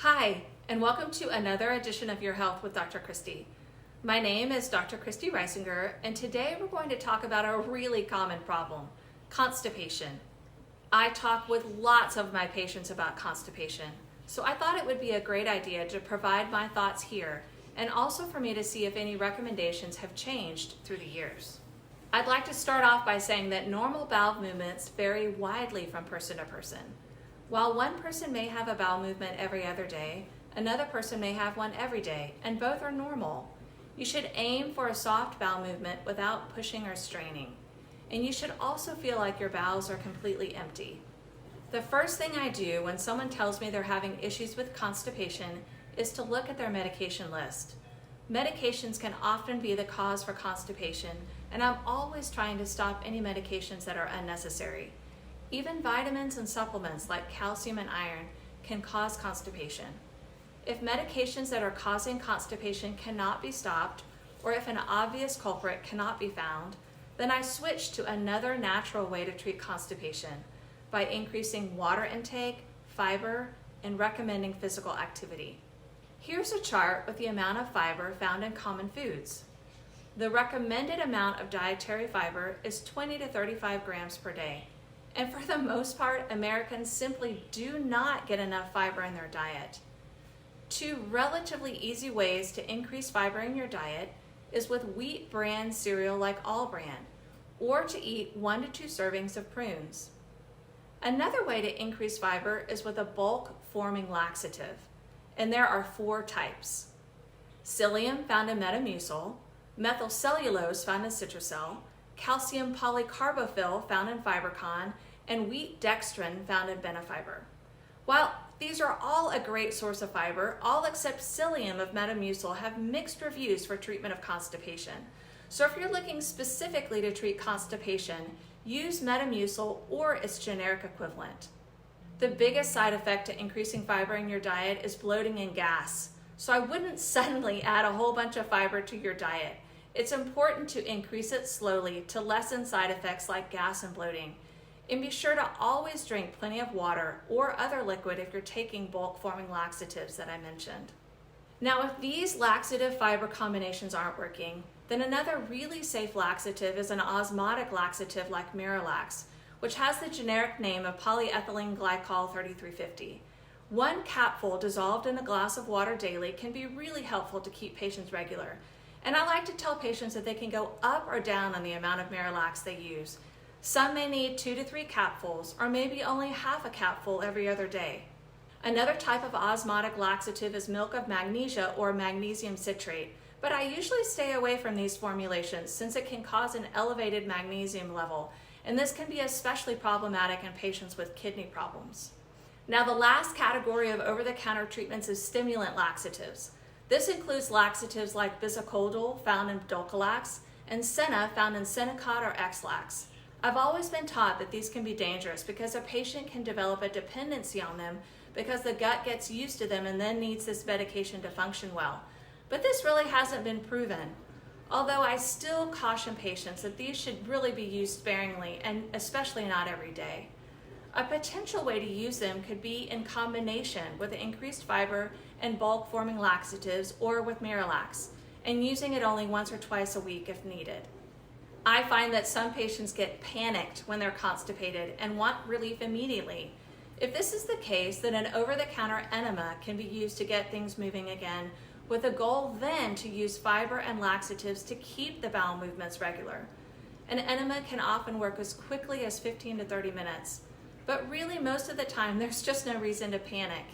Hi, and welcome to another edition of Your Health with Dr. Christy. My name is Dr. Christy Reisinger, and today we're going to talk about a really common problem, constipation. I talk with lots of my patients about constipation, so I thought it would be a great idea to provide my thoughts here and also for me to see if any recommendations have changed through the years. I'd like to start off by saying that normal bowel movements vary widely from person to person. While one person may have a bowel movement every other day, another person may have one every day, and both are normal. You should aim for a soft bowel movement without pushing or straining. And you should also feel like your bowels are completely empty. The first thing I do when someone tells me they're having issues with constipation is to look at their medication list. Medications can often be the cause for constipation, and I'm always trying to stop any medications that are unnecessary. Even vitamins and supplements like calcium and iron can cause constipation. If medications that are causing constipation cannot be stopped, or if an obvious culprit cannot be found, then I switch to another natural way to treat constipation by increasing water intake, fiber, and recommending physical activity. Here's a chart with the amount of fiber found in common foods. The recommended amount of dietary fiber is 20 to 35 grams per day. And for the most part, Americans simply do not get enough fiber in their diet. Two relatively easy ways to increase fiber in your diet is with wheat bran cereal like All Bran, or to eat 1 to 2 servings of prunes. Another way to increase fiber is with a bulk forming laxative, and there are 4 types. Psyllium found in Metamucil, methylcellulose found in Citrusel, calcium polycarbophil found in Fibercon, and wheat dextrin found in Benefiber. While these are all a great source of fiber, all except Psyllium of Metamucil have mixed reviews for treatment of constipation. So if you're looking specifically to treat constipation, use Metamucil or its generic equivalent. The biggest side effect to increasing fiber in your diet is bloating and gas. So I wouldn't suddenly add a whole bunch of fiber to your diet. It's important to increase it slowly to lessen side effects like gas and bloating. And be sure to always drink plenty of water or other liquid if you're taking bulk forming laxatives that I mentioned. Now, if these laxative fiber combinations aren't working, then another really safe laxative is an osmotic laxative like Miralax, which has the generic name of polyethylene glycol 3350. One capful dissolved in a glass of water daily can be really helpful to keep patients regular. And I like to tell patients that they can go up or down on the amount of Miralax they use. Some may need 2 to 3 capfuls, or maybe only half a capful every other day. Another type of osmotic laxative is milk of magnesia or magnesium citrate, but I usually stay away from these formulations since it can cause an elevated magnesium level, and this can be especially problematic in patients with kidney problems. Now, the last category of over-the-counter treatments is stimulant laxatives. This includes laxatives like bisacodyl found in Dulcolax and Senna found in Senecot or X-Lax. I've always been taught that these can be dangerous because a patient can develop a dependency on them because the gut gets used to them and then needs this medication to function well. But this really hasn't been proven. Although I still caution patients that these should really be used sparingly and especially not every day. A potential way to use them could be in combination with increased fiber and bulk forming laxatives or with Miralax, and using it only once or twice a week if needed. I find that some patients get panicked when they're constipated and want relief immediately. If this is the case, then an over-the-counter enema can be used to get things moving again, with a goal then to use fiber and laxatives to keep the bowel movements regular. An enema can often work as quickly as 15 to 30 minutes, but really most of the time there's just no reason to panic.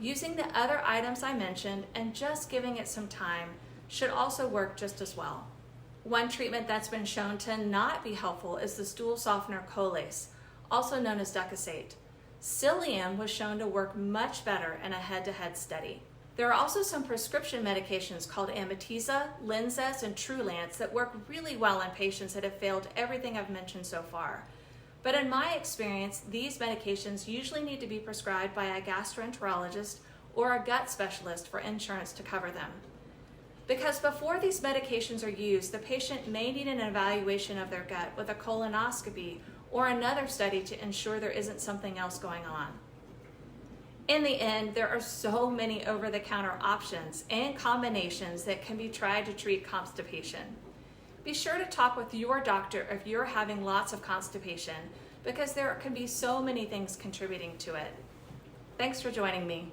Using the other items I mentioned and just giving it some time should also work just as well. One treatment that's been shown to not be helpful is the stool softener Colace, also known as Ducasate. Psyllium was shown to work much better in a head-to-head study. There are also some prescription medications called Amitiza, Linzess, and Trulance that work really well in patients that have failed everything I've mentioned so far. But in my experience, these medications usually need to be prescribed by a gastroenterologist or a gut specialist for insurance to cover them. Because before these medications are used, the patient may need an evaluation of their gut with a colonoscopy or another study to ensure there isn't something else going on. In the end, there are so many over-the-counter options and combinations that can be tried to treat constipation. Be sure to talk with your doctor if you're having lots of constipation, because there can be so many things contributing to it. Thanks for joining me.